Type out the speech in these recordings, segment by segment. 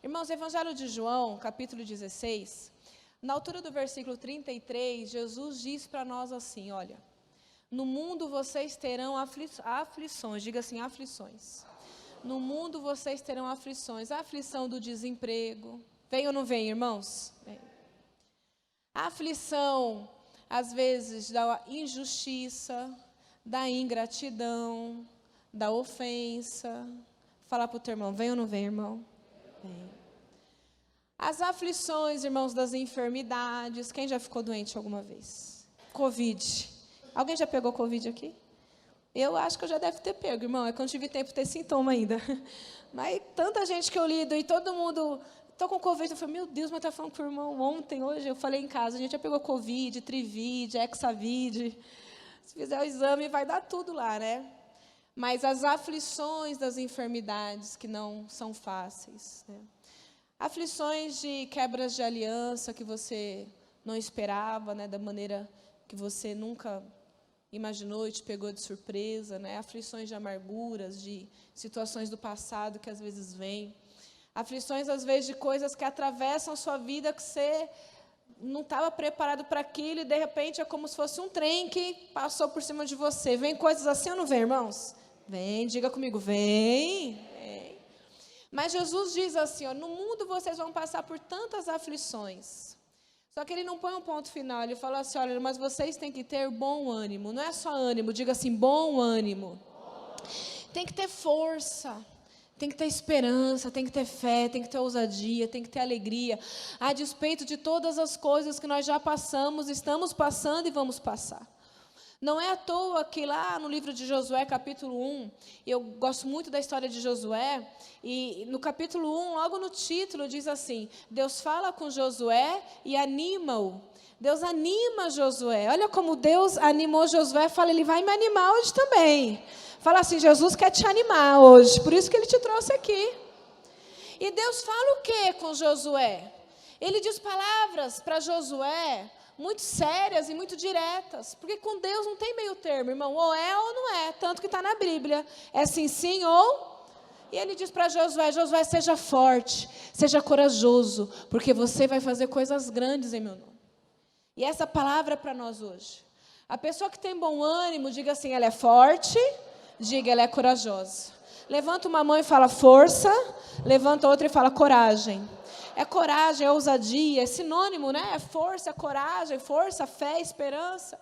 Irmãos, Evangelho de João, capítulo 16, na altura do versículo 33, Jesus diz para nós assim, olha, no mundo vocês terão aflições, diga assim, aflições. No mundo vocês terão aflições, a aflição do desemprego, vem ou não vem, irmãos? Vem. A aflição, às vezes, da injustiça, da ingratidão, da ofensa. Fala para o teu irmão, vem ou não vem, irmão? Vem. As aflições, irmãos, das enfermidades. Quem já ficou doente alguma vez? Covid. Alguém já pegou Covid aqui? Eu acho que eu já deve ter pego, irmão. É que eu não tive tempo de ter sintoma ainda. Mas tanta gente que eu lido e todo mundo... Estou com Covid. Eu falei, meu Deus, mas estava falando com o irmão ontem, hoje. Eu falei em casa, a gente já pegou Covid, Trivid, Hexavid. Se fizer o exame, vai dar tudo lá, né? Mas as aflições das enfermidades que não são fáceis, né? Aflições de quebras de aliança que você não esperava, né? Da maneira que você nunca imaginou e te pegou de surpresa, né? Aflições de amarguras, de situações do passado que às vezes vêm. Aflições, às vezes, de coisas que atravessam a sua vida que você não estava preparado para aquilo e, de repente, é como se fosse um trem que passou por cima de você. Vem coisas assim ou não vem, irmãos? Vem, diga comigo, vem. Mas Jesus diz assim, ó, no mundo vocês vão passar por tantas aflições. Só que ele não põe um ponto final, ele fala assim, olha, mas vocês têm que ter bom ânimo. Não é só ânimo, diga assim, bom ânimo. Tem que ter força. Tem que ter esperança, tem que ter fé, tem que ter ousadia, tem que ter alegria. A despeito de todas as coisas que nós já passamos, estamos passando e vamos passar. Não é à toa que lá no livro de Josué, capítulo 1, eu gosto muito da história de Josué, e no capítulo 1, logo no título, diz assim, Deus fala com Josué e anima-o. Deus anima Josué. Olha como Deus animou Josué, fala, ele vai me animar hoje também. Fala assim, Jesus quer te animar hoje, por isso que ele te trouxe aqui. E Deus fala o quê com Josué? Ele diz palavras para Josué muito sérias e muito diretas, porque com Deus não tem meio termo, irmão, ou é ou não é, tanto que está na Bíblia, é sim ou... E ele diz para Josué, Josué, seja forte, seja corajoso, porque você vai fazer coisas grandes em meu nome. E essa palavra é para nós hoje. A pessoa que tem bom ânimo, diga assim, ela é forte, diga, ela é corajosa. Levanta uma mão e fala força, levanta outra e fala coragem. É coragem, é ousadia, é sinônimo, né? É força, é coragem, força, fé, esperança.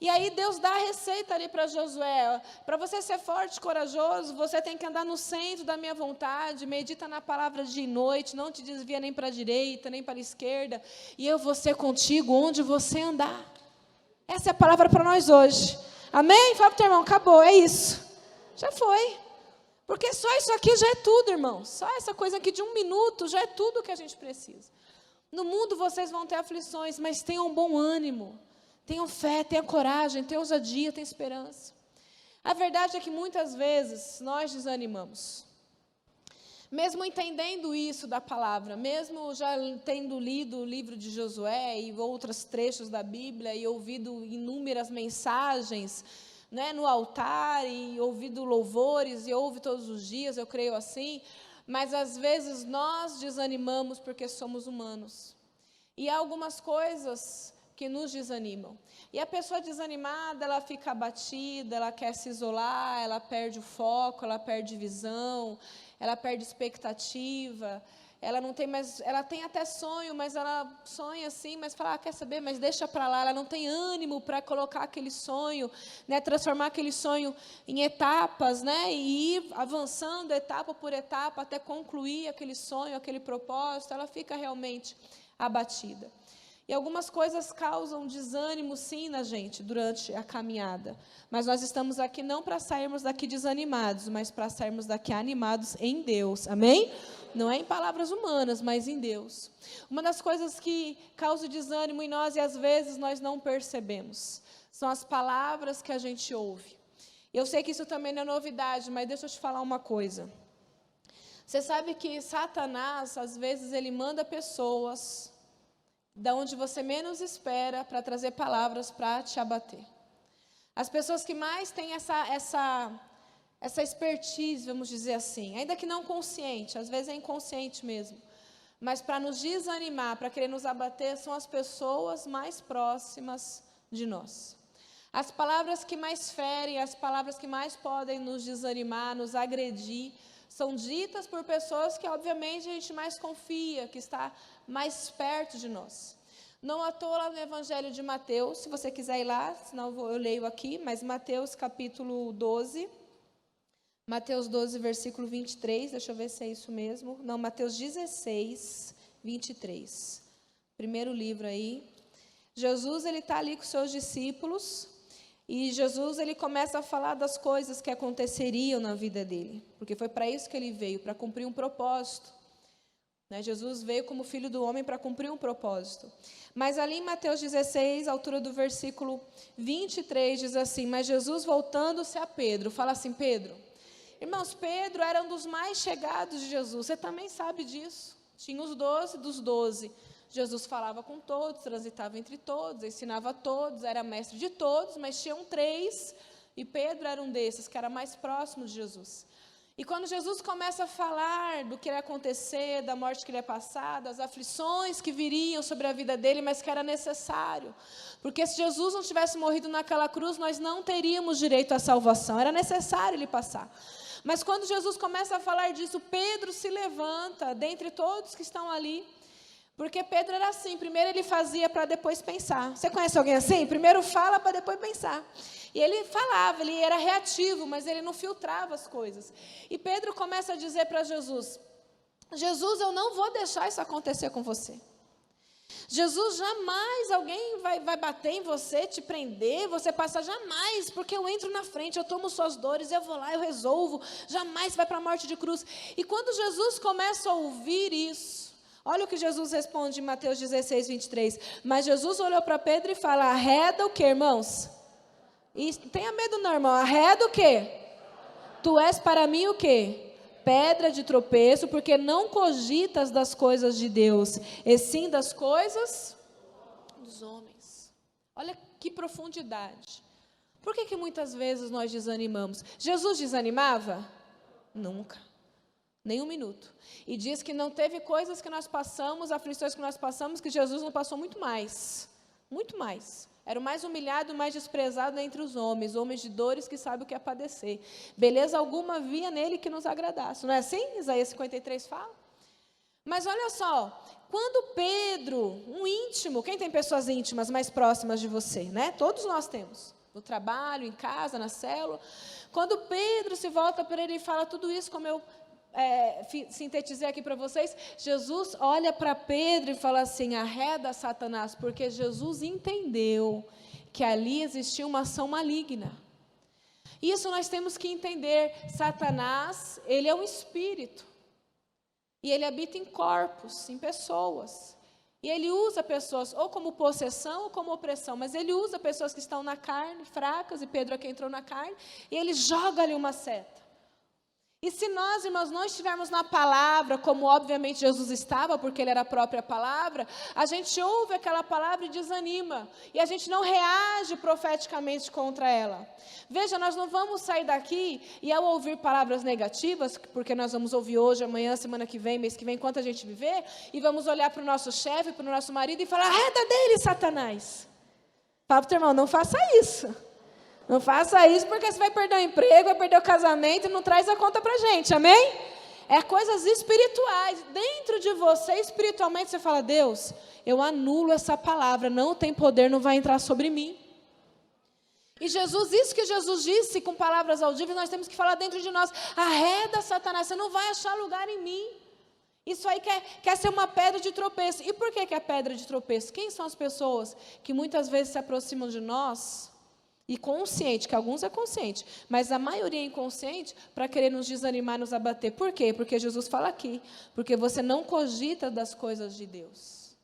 E aí Deus dá a receita ali para Josué. Para você ser forte e corajoso, você tem que andar no centro da minha vontade, medita na palavra dia e noite, não te desvia nem para a direita, nem para a esquerda, e eu vou ser contigo onde você andar. Essa é a palavra para nós hoje. Amém? Fala para o teu irmão, acabou, é isso. Já foi. Porque só isso aqui já é tudo, irmão. Só essa coisa aqui de 1 minuto já é tudo que a gente precisa. No mundo vocês vão ter aflições, mas tenham bom ânimo. Tenham fé, tenham coragem, tenham ousadia, tenham esperança. A verdade é que muitas vezes nós desanimamos. Mesmo entendendo isso da palavra, mesmo já tendo lido o livro de Josué e outros trechos da Bíblia e ouvido inúmeras mensagens, né, no altar e ouvido louvores e ouve todos os dias, eu creio assim, mas às vezes nós desanimamos porque somos humanos. E há algumas coisas que nos desanimam. E a pessoa desanimada, ela fica abatida, ela quer se isolar, ela perde o foco, ela perde visão, ela perde expectativa, ela não tem mais, ela tem até sonho, mas ela sonha assim, mas fala, quer saber, mas deixa para lá, ela não tem ânimo para colocar aquele sonho, né, transformar aquele sonho em etapas, né, e ir avançando etapa por etapa até concluir aquele sonho, aquele propósito, ela fica realmente abatida. E algumas coisas causam desânimo, sim, na gente, durante a caminhada. Mas nós estamos aqui não para sairmos daqui desanimados, mas para sairmos daqui animados em Deus. Amém? Não é em palavras humanas, mas em Deus. Uma das coisas que causa desânimo em nós, e às vezes nós não percebemos, são as palavras que a gente ouve. Eu sei que isso também não é novidade, mas deixa eu te falar uma coisa. Você sabe que Satanás, às vezes, ele manda pessoas da onde você menos espera para trazer palavras para te abater. As pessoas que mais têm essa expertise, vamos dizer assim, ainda que não consciente, às vezes é inconsciente mesmo, mas para nos desanimar, para querer nos abater, são as pessoas mais próximas de nós. As palavras que mais ferem, as palavras que mais podem nos desanimar, nos agredir, são ditas por pessoas que, obviamente, a gente mais confia, que está mais perto de nós. Não à toa, lá no Evangelho de Mateus, se você quiser ir lá, senão eu leio aqui, mas Mateus capítulo 12, Mateus 12, versículo 23, deixa eu ver se é isso mesmo. Não, Mateus 16, 23. Primeiro livro aí. Jesus, ele está ali com seus discípulos, e Jesus, ele começa a falar das coisas que aconteceriam na vida dele, porque foi para isso que ele veio, para cumprir um propósito. Jesus veio como filho do homem para cumprir um propósito. Mas ali em Mateus 16, a altura do versículo 23, diz assim: mas Jesus, voltando-se a Pedro, fala assim: Pedro, irmãos, Pedro era um dos mais chegados de Jesus, você também sabe disso. Tinha os 12 dos 12. Jesus falava com todos, transitava entre todos, ensinava a todos, era mestre de todos, mas tinham 3, e Pedro era um desses, que era mais próximo de Jesus. E quando Jesus começa a falar do que ia acontecer, da morte que ele ia passar, das aflições que viriam sobre a vida dele, mas que era necessário, porque se Jesus não tivesse morrido naquela cruz, nós não teríamos direito à salvação, era necessário ele passar. Mas quando Jesus começa a falar disso, Pedro se levanta, dentre todos que estão ali, porque Pedro era assim, primeiro ele fazia para depois pensar. Você conhece alguém assim? Primeiro fala para depois pensar. E ele falava, ele era reativo, mas ele não filtrava as coisas. E Pedro começa a dizer para Jesus: Jesus, eu não vou deixar isso acontecer com você. Jesus, jamais alguém vai bater em você, te prender, você passar, jamais, porque eu entro na frente, eu tomo suas dores, eu vou lá, eu resolvo, jamais vai para a morte de cruz. E quando Jesus começa a ouvir isso, olha o que Jesus responde em Mateus 16, 23. Mas Jesus olhou para Pedro e fala: arreda o quê, irmãos? E tenha medo não, irmão. Arreda o quê? Tu és para mim o quê? Pedra de tropeço, porque não cogitas das coisas de Deus, e sim das coisas dos homens. Olha que profundidade. Por que muitas vezes nós desanimamos? Jesus desanimava? Nunca. Nem um minuto. E diz que não teve coisas que nós passamos, aflições que nós passamos, que Jesus não passou muito mais. Muito mais. Era o mais humilhado, o mais desprezado entre os homens de dores que sabe o que é padecer. Beleza alguma havia nele que nos agradasse. Não é assim? Isaías 53 fala. Mas olha só, quando Pedro, um íntimo, quem tem pessoas íntimas mais próximas de você, né? Todos nós temos. No trabalho, em casa, na célula. Quando Pedro se volta para ele e fala tudo isso, como eu sintetizei aqui para vocês, Jesus olha para Pedro e fala assim: arreda Satanás, porque Jesus entendeu que ali existia uma ação maligna. Isso nós temos que entender. Satanás, ele é um espírito, e ele habita em corpos, em pessoas, e ele usa pessoas ou como possessão ou como opressão, mas ele usa pessoas que estão na carne, fracas, e Pedro aqui entrou na carne, e ele joga ali uma seta. E se nós, irmãos, não estivermos na palavra, como obviamente Jesus estava, porque ele era a própria palavra, a gente ouve aquela palavra e desanima, e a gente não reage profeticamente contra ela. Veja, nós não vamos sair daqui e ao ouvir palavras negativas, porque nós vamos ouvir hoje, amanhã, semana que vem, mês que vem, enquanto a gente viver, e vamos olhar para o nosso chefe, para o nosso marido e falar: arreda dele, Satanás. Fala para o teu irmão: não faça isso. Não faça isso, porque você vai perder o emprego, vai perder o casamento e não traz a conta para a gente, amém? É coisas espirituais. Dentro de você, espiritualmente, você fala: Deus, eu anulo essa palavra, não tem poder, não vai entrar sobre mim. E Jesus, isso que Jesus disse com palavras audíveis, nós temos que falar dentro de nós: arreda Satanás, você não vai achar lugar em mim. Isso aí quer ser uma pedra de tropeço. E por que é pedra de tropeço? Quem são as pessoas que muitas vezes se aproximam de nós, e consciente, que alguns é consciente, mas a maioria é inconsciente, para querer nos desanimar, nos abater. Por quê? Porque Jesus fala aqui: porque você não cogita das coisas de Deus,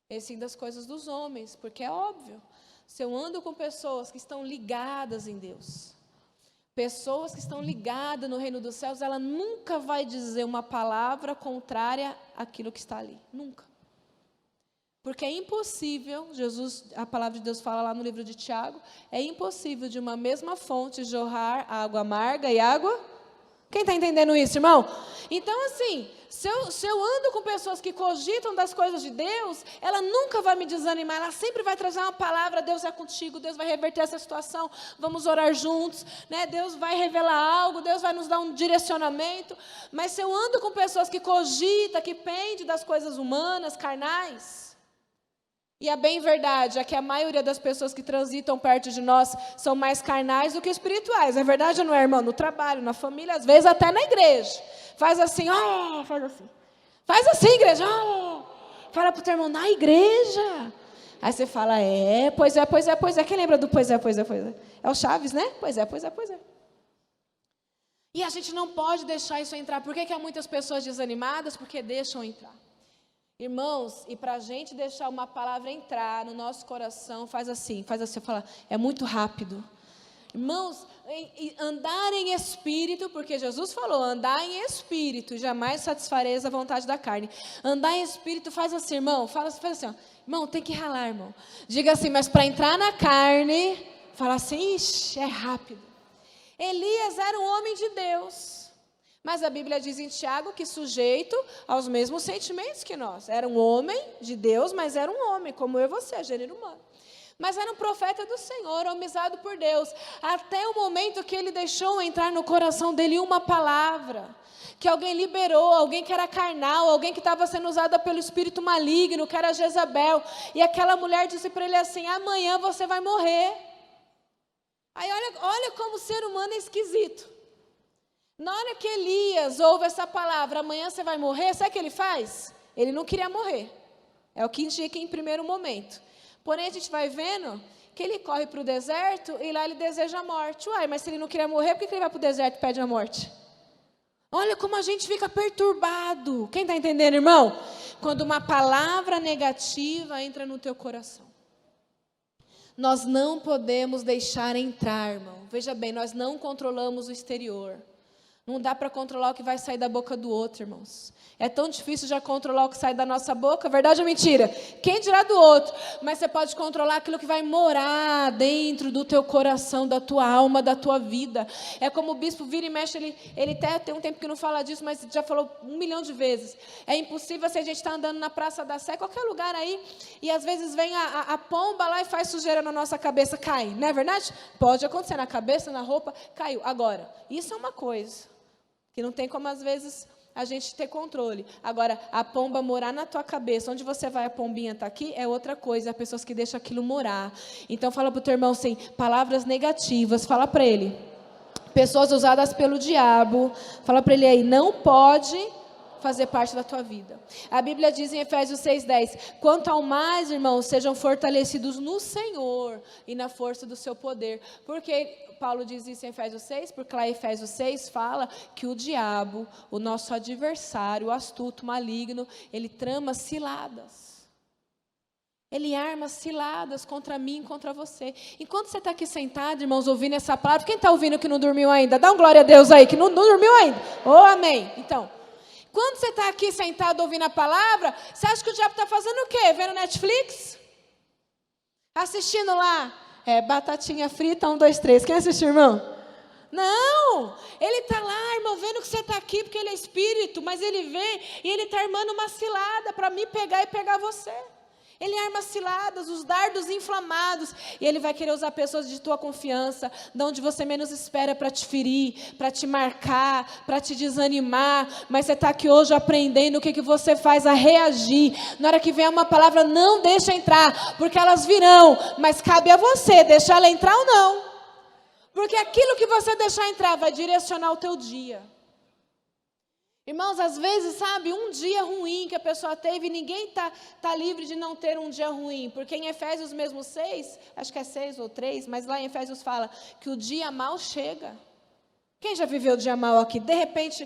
e sim das coisas dos homens, porque é óbvio, se eu ando com pessoas que estão ligadas em Deus, pessoas que estão ligadas no reino dos céus, ela nunca vai dizer uma palavra contrária àquilo que está ali, nunca. Porque é impossível, a palavra de Deus fala lá no livro de Tiago, é impossível de uma mesma fonte jorrar água amarga e água. Quem está entendendo isso, irmão? Então, assim, se eu ando com pessoas que cogitam das coisas de Deus, ela nunca vai me desanimar, ela sempre vai trazer uma palavra, Deus é contigo, Deus vai reverter essa situação, vamos orar juntos, né? Deus vai revelar algo, Deus vai nos dar um direcionamento. Mas se eu ando com pessoas que cogitam, que pendem das coisas humanas, carnais, e a bem verdade é que a maioria das pessoas que transitam perto de nós são mais carnais do que espirituais. É verdade ou não é, irmão? No trabalho, na família, às vezes até na igreja. Faz assim, faz assim. Faz assim, igreja, Fala para o teu irmão, na igreja. Aí você fala, pois é, pois é, pois é. Quem lembra do pois é, pois é, pois é? É o Chaves, né? Pois é, pois é, pois é. E a gente não pode deixar isso entrar. Por que há muitas pessoas desanimadas? Porque deixam entrar. Irmãos, e para a gente deixar uma palavra entrar no nosso coração, faz assim, fala, é muito rápido. Irmãos, andar em espírito, porque Jesus falou, andar em espírito, jamais satisfareis a vontade da carne. Andar em espírito, faz assim, irmão, faz assim, irmão, tem que ralar, irmão. Diga assim, mas para entrar na carne, fala assim, é rápido. Elias era um homem de Deus. Mas a Bíblia diz em Tiago que sujeito aos mesmos sentimentos que nós. Era um homem de Deus, mas era um homem, como eu e você, gênero humano. Mas era um profeta do Senhor, homizado por Deus. Até o momento que ele deixou entrar no coração dele uma palavra. Que alguém liberou, alguém que era carnal, alguém que estava sendo usada pelo espírito maligno, que era Jezabel. E aquela mulher disse para ele assim, amanhã você vai morrer. Aí olha como o ser humano é esquisito. Na hora que Elias ouve essa palavra, amanhã você vai morrer, sabe o que ele faz? Ele não queria morrer. É o que indica em primeiro momento. Porém, a gente vai vendo que ele corre para o deserto e lá ele deseja a morte. Uai, mas se ele não queria morrer, por que ele vai para o deserto e pede a morte? Olha como a gente fica perturbado. Quem está entendendo, irmão? Quando uma palavra negativa entra no teu coração. Nós não podemos deixar entrar, irmão. Veja bem, nós não controlamos o exterior. Não dá para controlar o que vai sair da boca do outro, irmãos. É tão difícil já controlar o que sai da nossa boca, verdade ou mentira? Quem dirá do outro? Mas você pode controlar aquilo que vai morar dentro do teu coração, da tua alma, da tua vida. É como o bispo vira e mexe, ele até tem um tempo que não fala disso, mas já falou 1 milhão de vezes. É impossível se a gente está andando na Praça da Sé, qualquer lugar aí, e às vezes vem a pomba lá e faz sujeira na nossa cabeça, cai, não é verdade? Pode acontecer na cabeça, na roupa, caiu. Agora, isso é uma coisa que não tem como, às vezes, a gente ter controle. Agora, a pomba morar na tua cabeça, onde você vai, a pombinha está aqui, é outra coisa. Há pessoas que deixam aquilo morar. Então, fala para o teu irmão assim, palavras negativas, fala para ele. Pessoas usadas pelo diabo, fala para ele aí, não pode fazer parte da tua vida. A Bíblia diz em Efésios 6:10, quanto ao mais, irmãos, sejam fortalecidos no Senhor e na força do seu poder. Porque Paulo diz isso em Efésios 6, porque lá em Efésios 6 fala que o diabo, o nosso adversário, o astuto, maligno, ele trama ciladas. Ele arma ciladas contra mim, contra você. Enquanto você está aqui sentado, irmãos, ouvindo essa palavra, quem está ouvindo que não dormiu ainda? Dá um glória a Deus aí, que não dormiu ainda. Amém. Então, quando você está aqui sentado ouvindo a palavra, você acha que o diabo está fazendo o quê? Vendo Netflix? Assistindo lá? Batatinha frita, 1, 2, 3. Quem assistiu, irmão? Não! Ele está lá, irmão, vendo que você está aqui, porque ele é espírito, mas ele vem e ele está armando uma cilada para me pegar e pegar você. Ele arma ciladas, os dardos inflamados, e ele vai querer usar pessoas de tua confiança, de onde você menos espera, para te ferir, para te marcar, para te desanimar. Mas você está aqui hoje aprendendo o que você faz a reagir. Na hora que vier uma palavra, não deixa entrar, porque elas virão, mas cabe a você deixar ela entrar ou não. Porque aquilo que você deixar entrar vai direcionar o teu dia. Irmãos, às vezes, sabe, um dia ruim que a pessoa teve, ninguém tá livre de não ter um dia ruim, porque em Efésios mesmo 6, acho que é 6 ou 3, mas lá em Efésios fala que o dia mal chega. Quem já viveu o dia mal aqui? De repente,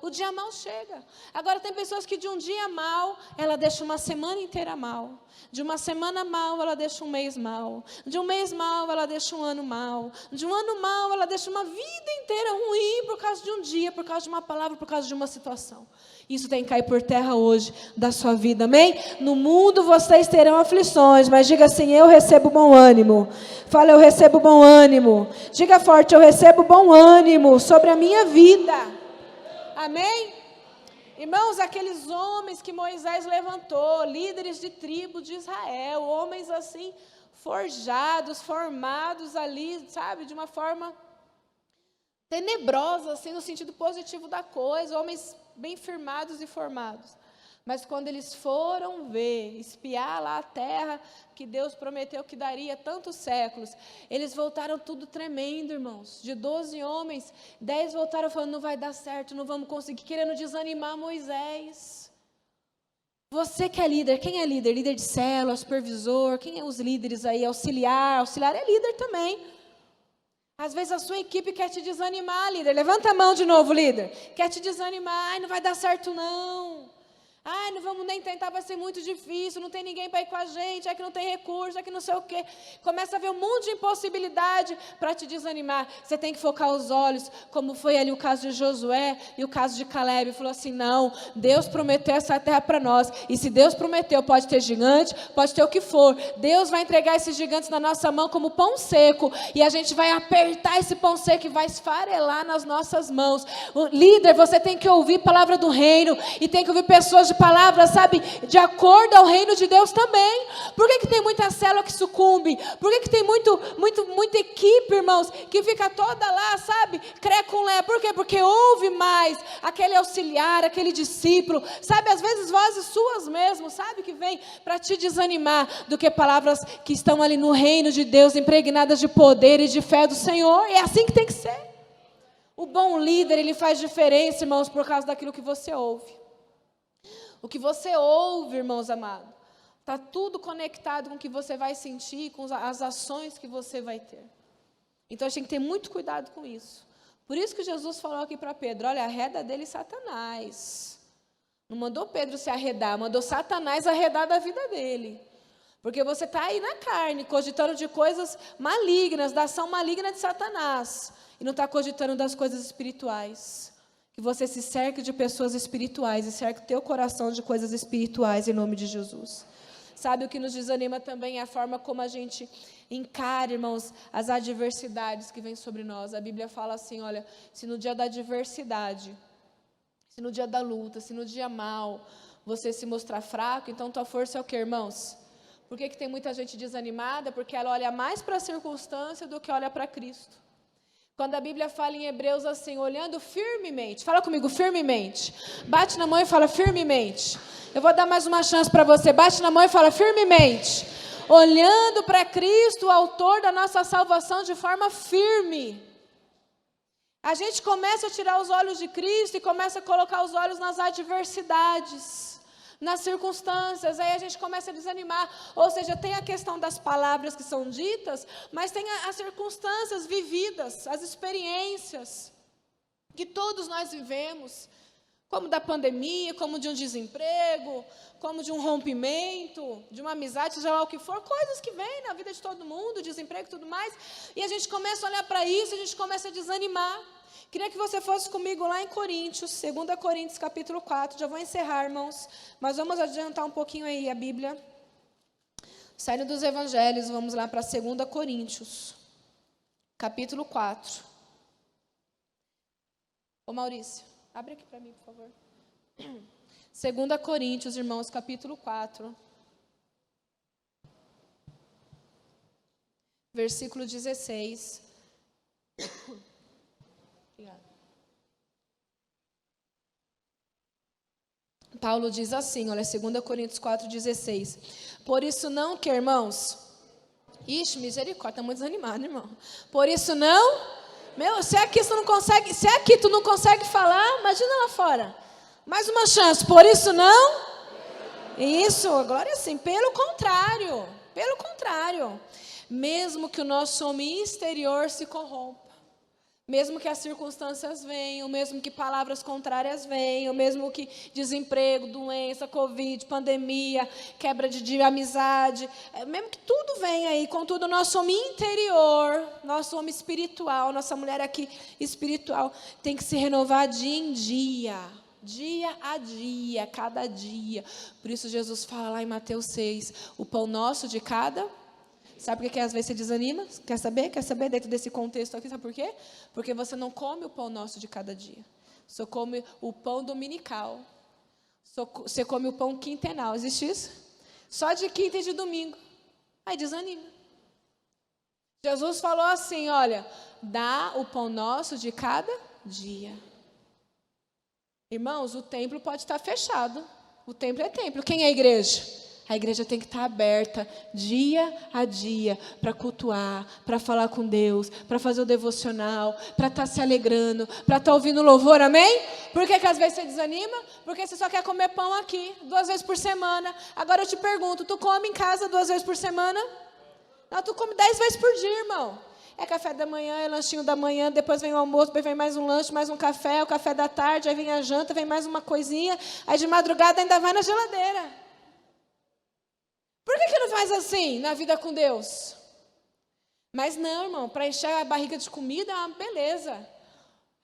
o dia mal chega. Agora, tem pessoas que de um dia mal, ela deixa uma semana inteira mal. De uma semana mal, ela deixa um mês mal. De um mês mal, ela deixa um ano mal. De um ano mal, ela deixa uma vida inteira ruim por causa de um dia, por causa de uma palavra, por causa de uma situação. Isso tem que cair por terra hoje da sua vida, amém? No mundo vocês terão aflições, mas diga assim: eu recebo bom ânimo. Fala: eu recebo bom ânimo. Diga forte: eu recebo bom ânimo sobre a minha vida. Amém? Irmãos, aqueles homens que Moisés levantou, líderes de tribo de Israel, homens assim, forjados, formados ali, sabe, de uma forma tenebrosa, assim, no sentido positivo da coisa, homens bem firmados e formados. Mas quando eles foram ver, espiar lá a terra que Deus prometeu que daria tantos séculos, eles voltaram tudo tremendo, irmãos. De 12 homens, 10 voltaram falando: não vai dar certo, não vamos conseguir, querendo desanimar Moisés. Você que é líder, quem é líder? Líder de célula, supervisor, quem é os líderes aí? Auxiliar é líder também. Às vezes a sua equipe quer te desanimar, líder. Levanta a mão de novo, líder. Quer te desanimar: ai, não vai dar certo não. Ai, não vamos nem tentar, vai ser muito difícil, não tem ninguém para ir com a gente, é que não tem recurso, é que não sei o quê. Começa a ver um monte de impossibilidade para te desanimar. Você tem que focar os olhos, como foi ali o caso de Josué e o caso de Caleb. Falou assim: não, Deus prometeu essa terra para nós, e se Deus prometeu, pode ter gigante, pode ter o que for. Deus vai entregar esses gigantes na nossa mão como pão seco, e a gente vai apertar esse pão seco e vai esfarelar nas nossas mãos. O líder, você tem que ouvir a palavra do reino, e tem que ouvir pessoas de palavras, sabe, de acordo ao reino de Deus também. Por que tem muita célula que sucumbe? Por que tem muita equipe, irmãos, que fica toda lá, sabe, cré com lé? Por quê? Porque ouve mais aquele auxiliar, aquele discípulo, sabe, às vezes vozes suas mesmo, sabe, que vem para te desanimar, do que palavras que estão ali no reino de Deus, impregnadas de poder e de fé do Senhor. É assim que tem que ser. O bom líder, ele faz diferença, irmãos, por causa daquilo que você ouve. O que você ouve, irmãos amados, está tudo conectado com o que você vai sentir, com as ações que você vai ter. Então, a gente tem que ter muito cuidado com isso. Por isso que Jesus falou aqui para Pedro: olha, arreda dele Satanás. Não mandou Pedro se arredar, mandou Satanás arredar da vida dele. Porque você está aí na carne, cogitando de coisas malignas, da ação maligna de Satanás, e não está cogitando das coisas espirituais. Que você se cerque de pessoas espirituais e cerque o teu coração de coisas espirituais, em nome de Jesus. Sabe, o que nos desanima também é a forma como a gente encara, irmãos, as adversidades que vêm sobre nós. A Bíblia fala assim: olha, se no dia da adversidade, se no dia da luta, se no dia mal, você se mostrar fraco, então tua força é o quê, irmãos? Por que tem muita gente desanimada? Porque ela olha mais para a circunstância do que olha para Cristo. Quando a Bíblia fala em Hebreus assim: olhando firmemente, fala comigo, firmemente. Bate na mão e fala: firmemente. Eu vou dar mais uma chance para você. Bate na mão e fala: firmemente. Olhando para Cristo, o autor da nossa salvação, de forma firme. A gente começa a tirar os olhos de Cristo e começa a colocar os olhos nas adversidades, nas circunstâncias. Aí a gente começa a desanimar. Ou seja, tem a questão das palavras que são ditas, mas tem as circunstâncias vividas, as experiências que todos nós vivemos, como da pandemia, como de um desemprego, como de um rompimento, de uma amizade, seja lá o que for, coisas que vêm na vida de todo mundo, desemprego e tudo mais, e a gente começa a olhar para isso, a gente começa a desanimar. Queria que você fosse comigo lá em Coríntios, 2 Coríntios capítulo 4, já vou encerrar, irmãos, mas vamos adiantar um pouquinho aí a Bíblia. Saindo dos evangelhos, vamos lá para 2 Coríntios, capítulo 4. Ô Maurício, abre aqui para mim, por favor. 2 Coríntios, irmãos, capítulo 4. Versículo 16. Paulo diz assim, olha, 2 Coríntios 4,16. Por isso não, que irmãos... Ixi, misericórdia, está muito desanimado, irmão. Por isso não... Meu, se aqui tu não consegue falar, imagina lá fora. Mais uma chance. Por isso não... Isso, agora sim. Pelo contrário. Mesmo que o nosso homem exterior se corrompa, mesmo que as circunstâncias venham, mesmo que palavras contrárias venham, mesmo que desemprego, doença, Covid, pandemia, quebra de amizade, mesmo que tudo venha aí, contudo, o nosso homem interior, nosso homem espiritual, nossa mulher aqui espiritual, tem que se renovar dia em dia. dia a dia, cada dia. Por isso Jesus fala lá em Mateus 6, o pão nosso de cada... Sabe por que às vezes você desanima? Quer saber? Quer saber dentro desse contexto aqui? Sabe por quê? Porque você não come o pão nosso de cada dia. Você come o pão dominical. Você come o pão quinzenal. Existe isso? Só de quinta e de domingo. Aí desanima. Jesus falou assim, olha, dá o pão nosso de cada dia. Irmãos, o templo pode estar fechado. O templo é templo. Quem é a igreja? A igreja tem que estar aberta dia a dia para cultuar, para falar com Deus, para fazer o devocional, para estar se alegrando, para estar ouvindo louvor, amém? Por que às vezes você desanima? Porque você só quer comer pão aqui, 2 vezes por semana. Agora eu te pergunto, tu come em casa 2 vezes por semana? Não, tu come 10 vezes por dia, irmão. É café da manhã, é lanchinho da manhã, depois vem o almoço, depois vem mais um lanche, mais um café, o café da tarde, aí vem a janta, vem mais uma coisinha, aí de madrugada ainda vai na geladeira. Por que não faz assim na vida com Deus? Mas não, irmão, para encher a barriga de comida é uma beleza.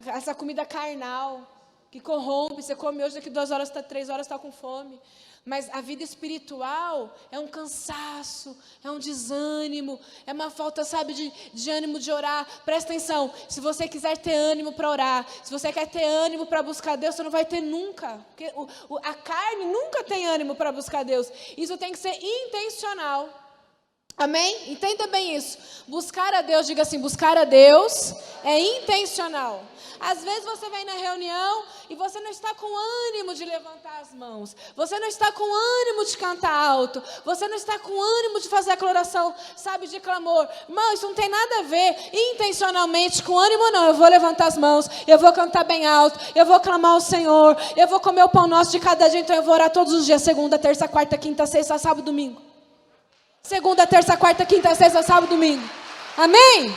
Essa comida carnal, que corrompe, você come hoje, daqui 2 horas, 3 horas, está com fome. Mas a vida espiritual é um cansaço, é um desânimo, é uma falta, sabe, de ânimo de orar. Presta atenção, se você quiser ter ânimo para orar, se você quer ter ânimo para buscar Deus, você não vai ter nunca. Porque a carne nunca tem ânimo para buscar Deus. Isso tem que ser intencional. Amém? Entenda bem isso. Buscar a Deus, diga assim, buscar a Deus é intencional. Às vezes você vem na reunião e você não está com ânimo de levantar as mãos. Você não está com ânimo de cantar alto. Você não está com ânimo de fazer a oração, sabe, de clamor. Irmão, isso não tem nada a ver intencionalmente com ânimo, não. Eu vou levantar as mãos, eu vou cantar bem alto, eu vou clamar ao Senhor, eu vou comer o pão nosso de cada dia, então eu vou orar todos os dias, segunda, terça, quarta, quinta, sexta, sábado, domingo. Segunda, terça, quarta, quinta, sexta, sábado, domingo. Amém?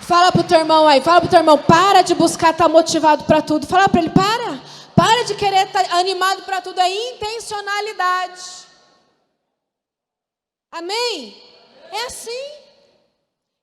Fala pro teu irmão aí, fala pro teu irmão, para de buscar estar motivado para tudo. Fala para ele, para de querer estar animado para tudo, é intencionalidade. Amém? É assim.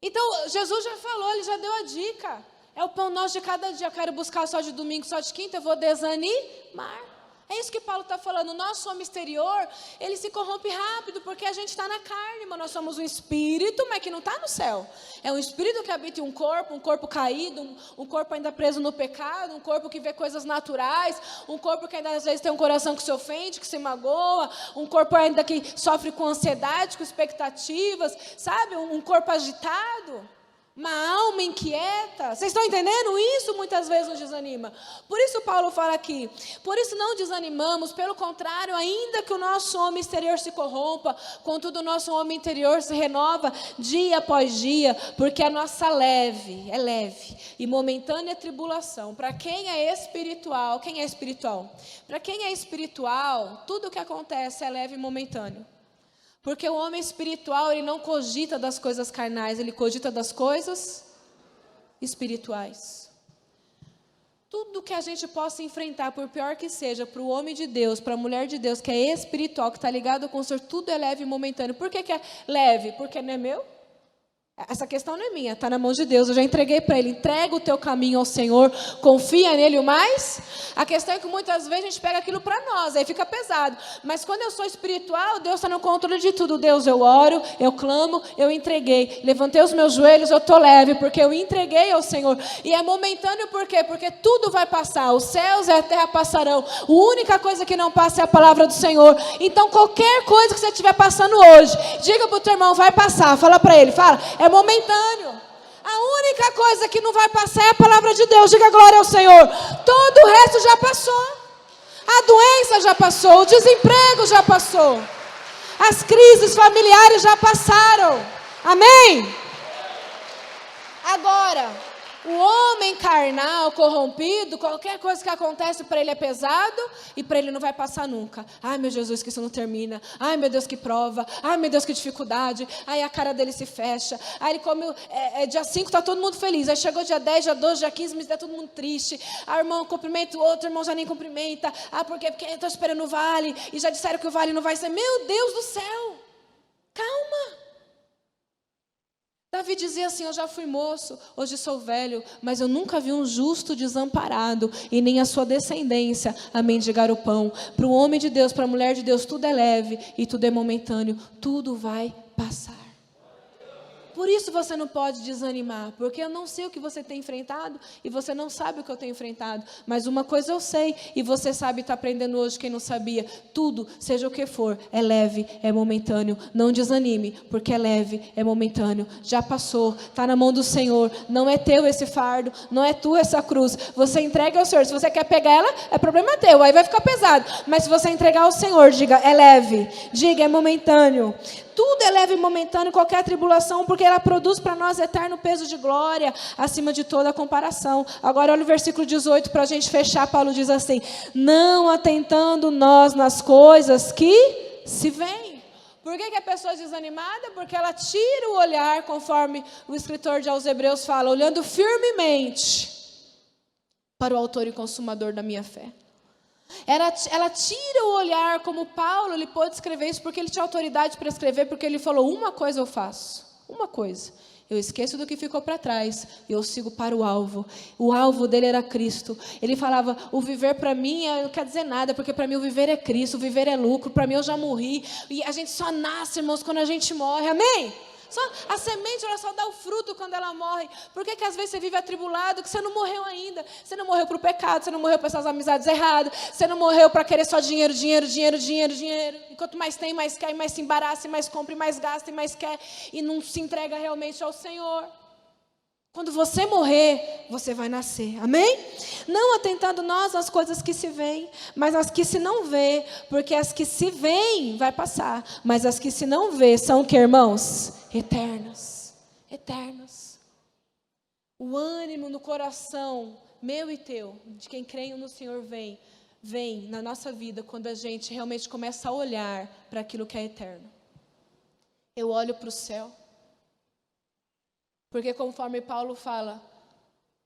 Então, Jesus já falou, ele já deu a dica. É o pão nosso de cada dia, eu quero buscar só de domingo, só de quinta, eu vou desanimar. É isso que Paulo está falando, o nosso homem exterior, ele se corrompe rápido, porque a gente está na carne, mas nós somos um espírito, mas que não está no céu. É um espírito que habita em um corpo caído, um corpo ainda preso no pecado, um corpo que vê coisas naturais, um corpo que ainda às vezes tem um coração que se ofende, que se magoa, um corpo ainda que sofre com ansiedade, com expectativas, sabe? Um corpo agitado. Uma alma inquieta. Vocês estão entendendo? Isso muitas vezes nos desanima. Por isso Paulo fala aqui. Por isso não desanimamos. Pelo contrário, ainda que o nosso homem exterior se corrompa, contudo o nosso homem interior se renova dia após dia. Porque a nossa leve e momentânea tribulação. Para quem é espiritual. Quem é espiritual? Para quem é espiritual, tudo o que acontece é leve e momentâneo. Porque o homem espiritual, ele não cogita das coisas carnais, ele cogita das coisas espirituais. Tudo que a gente possa enfrentar, por pior que seja, para o homem de Deus, para a mulher de Deus, que é espiritual, que está ligado com o Senhor, tudo é leve e momentâneo. Por que é leve? Porque não é meu? Essa questão não é minha, está na mão de Deus, eu já entreguei para Ele. Entrega o teu caminho ao Senhor, confia nele o mais. A questão é que muitas vezes a gente pega aquilo para nós, aí fica pesado. Mas quando eu sou espiritual, Deus está no controle de tudo. Deus, eu oro, eu clamo, eu entreguei. Levantei os meus joelhos, eu estou leve, porque eu entreguei ao Senhor. E é momentâneo por quê? Porque tudo vai passar, os céus e a terra passarão. A única coisa que não passa é a palavra do Senhor. Então qualquer coisa que você estiver passando hoje, diga para o teu irmão, vai passar. Fala para ele, fala, é momentâneo. A única coisa que não vai passar é a palavra de Deus. Diga glória ao Senhor. Todo o resto já passou. A doença já passou. O desemprego já passou. As crises familiares já passaram. Amém? Agora, o homem carnal, corrompido, qualquer coisa que acontece para ele é pesado e para ele não vai passar nunca. Ai, meu Jesus, que isso não termina. Ai, meu Deus, que prova. Ai, meu Deus, que dificuldade. Aí a cara dele se fecha. Aí ele come, dia 5 está todo mundo feliz. Aí chegou dia 10, dia 12, dia 15, mas está todo mundo triste. Ah, irmão, cumprimenta o outro, irmão já nem cumprimenta. Ah, por quê? Porque eu estou esperando o vale. E já disseram que o vale não vai ser. Meu Deus do céu. Calma. Davi dizia assim, eu já fui moço, hoje sou velho, mas eu nunca vi um justo desamparado, e nem a sua descendência a mendigar o pão. Para o homem de Deus, para a mulher de Deus, tudo é leve e tudo é momentâneo, tudo vai passar. Por isso você não pode desanimar, porque eu não sei o que você tem enfrentado e você não sabe o que eu tenho enfrentado. Mas uma coisa eu sei e você sabe, está aprendendo hoje quem não sabia. Tudo, seja o que for, é leve, é momentâneo. Não desanime, porque é leve, é momentâneo. Já passou, está na mão do Senhor. Não é teu esse fardo, não é tua essa cruz. Você entrega ao Senhor. Se você quer pegar ela, é problema teu, aí vai ficar pesado. Mas se você entregar ao Senhor, diga, é leve. Diga, é momentâneo. Tudo é leve e momentâneo, qualquer tribulação, porque ela produz para nós eterno peso de glória, acima de toda comparação. Agora olha o versículo 18, para a gente fechar, Paulo diz assim, não atentando nós nas coisas que se veem. Por que a pessoa é desanimada? Porque ela tira o olhar, conforme o escritor aos Hebreus fala, olhando firmemente para o autor e consumador da minha fé. Ela tira o olhar, como Paulo, ele pôde escrever isso porque ele tinha autoridade para escrever, porque ele falou, uma coisa eu faço, uma coisa, eu esqueço do que ficou para trás, e eu sigo para o alvo dele era Cristo. Ele falava, o viver para mim não quer dizer nada, porque para mim o viver é Cristo, o viver é lucro, para mim eu já morri, e a gente só nasce, irmãos, quando a gente morre, amém? A semente ela só dá o fruto quando ela morre. Por que às vezes você vive atribulado? Que você não morreu ainda. Você não morreu para o pecado, você não morreu para essas amizades erradas, você não morreu para querer só dinheiro. E quanto mais tem, mais quer, e mais se embaraça, e mais compra, e mais gasta, e mais quer, e não se entrega realmente ao Senhor. Quando você morrer, você vai nascer, amém? Não atentando nós às coisas que se veem, mas as que se não vê, porque as que se veem vai passar, mas as que se não vê são o que, irmãos? Eternas, eternas. O ânimo no coração, meu e teu, de quem creio no Senhor vem na nossa vida quando a gente realmente começa a olhar para aquilo que é eterno. Eu olho para o céu. Porque conforme Paulo fala,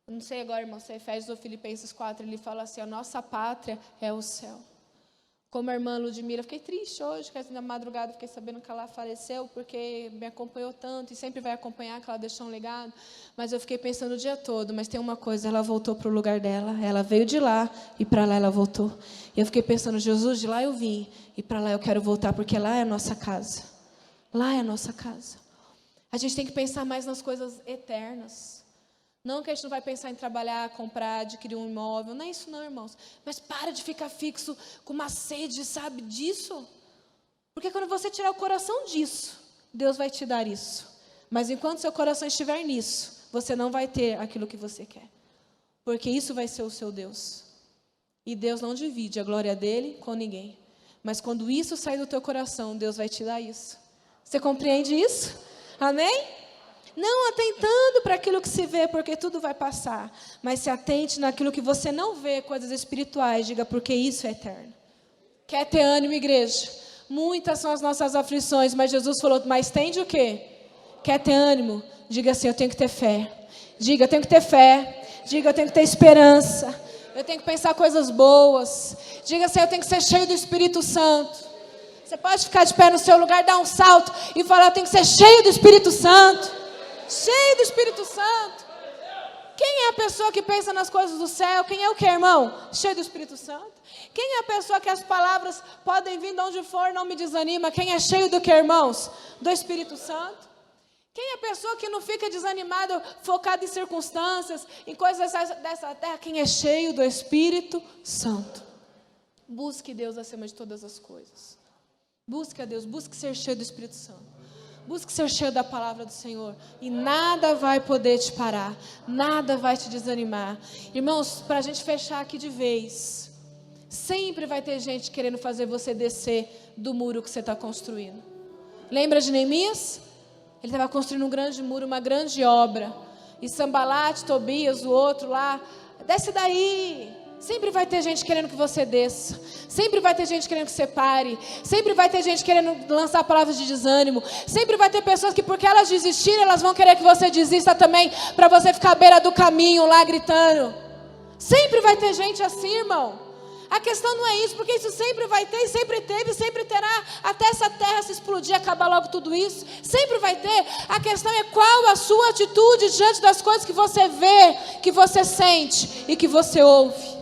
não sei agora, irmão, se é Efésios ou Filipenses 4, ele fala assim, a nossa pátria é o céu. Como a irmã Ludmila, fiquei triste hoje, que na madrugada fiquei sabendo que ela faleceu, porque me acompanhou tanto e sempre vai acompanhar, que ela deixou um legado. Mas eu fiquei pensando o dia todo, mas tem uma coisa, ela voltou para o lugar dela, ela veio de lá e para lá ela voltou. E eu fiquei pensando, Jesus, de lá eu vim e para lá eu quero voltar, porque lá é a nossa casa. Lá é a nossa casa. A gente tem que pensar mais nas coisas eternas. Não que a gente não vai pensar em trabalhar, comprar, adquirir um imóvel. Não é isso não, irmãos. Mas para de ficar fixo com uma sede, sabe, disso. Porque quando você tirar o coração disso, Deus vai te dar isso. Mas enquanto seu coração estiver nisso, você não vai ter aquilo que você quer. Porque isso vai ser o seu Deus. E Deus não divide a glória dele com ninguém. Mas quando isso sair do teu coração, Deus vai te dar isso. Você compreende isso? Amém? Não atentando para aquilo que se vê, porque tudo vai passar. Mas se atente naquilo que você não vê, coisas espirituais. Diga, porque isso é eterno. Quer ter ânimo, igreja? Muitas são as nossas aflições, mas Jesus falou, mas tem de o quê? Quer ter ânimo? Diga assim, eu tenho que ter fé. Diga, eu tenho que ter fé. Diga, eu tenho que ter esperança. Eu tenho que pensar coisas boas. Diga assim, eu tenho que ser cheio do Espírito Santo. Você pode ficar de pé no seu lugar, dar um salto e falar, eu tenho que ser cheio do Espírito Santo. Cheio do Espírito Santo. Quem é a pessoa que pensa nas coisas do céu? Quem é o que, irmão? Cheio do Espírito Santo. Quem é a pessoa que as palavras podem vir de onde for, não me desanima? Quem é cheio do que, irmãos? Do Espírito Santo. Quem é a pessoa que não fica desanimado, focado em circunstâncias, em coisas dessa terra? Quem é cheio do Espírito Santo. Busque Deus acima de todas as coisas. Busque a Deus, busque ser cheio do Espírito Santo. Busque ser cheio da palavra do Senhor. E nada vai poder te parar. Nada vai te desanimar. Irmãos, para a gente fechar aqui de vez. Sempre vai ter gente querendo fazer você descer do muro que você está construindo. Lembra de Neemias? Ele estava construindo um grande muro, uma grande obra. E Sambalate, Tobias, o outro lá. Desce daí. Sempre vai ter gente querendo que você desça. Sempre vai ter gente querendo que você pare. Sempre vai ter gente querendo lançar palavras de desânimo. Sempre vai ter pessoas que, porque elas desistirem, elas vão querer que você desista também, para você ficar à beira do caminho lá gritando. Sempre vai ter gente assim, irmão. A questão não é isso, porque isso sempre vai ter, e sempre teve, e sempre terá, até essa terra se explodir, acabar logo tudo isso. Sempre vai ter. A questão é qual a sua atitude diante das coisas que você vê, que você sente e que você ouve.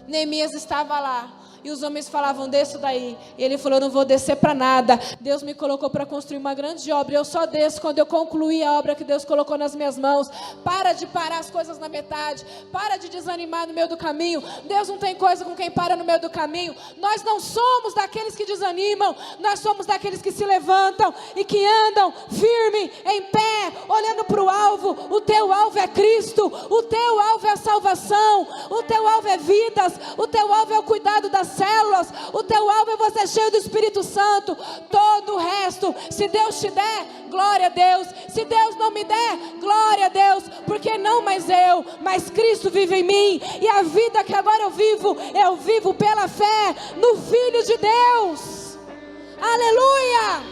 Neemias estava lá. E os homens falavam, desço daí. E ele falou, não vou descer para nada. Deus me colocou para construir uma grande obra. Eu só desço quando eu concluir a obra que Deus colocou nas minhas mãos. Para de parar as coisas na metade. Para de desanimar no meio do caminho. Deus não tem coisa com quem para no meio do caminho. Nós não somos daqueles que desanimam. Nós somos daqueles que se levantam e que andam firme, em pé, olhando para o alvo. O teu alvo é Cristo. O teu alvo é a salvação. O teu alvo é vidas. O teu alvo é o cuidado das células, o teu alvo é você cheio do Espírito Santo. Todo o resto, se Deus te der, glória a Deus. Se Deus não me der, glória a Deus, porque não mais eu, mas Cristo vive em mim, e a vida que agora eu vivo pela fé no Filho de Deus. Aleluia!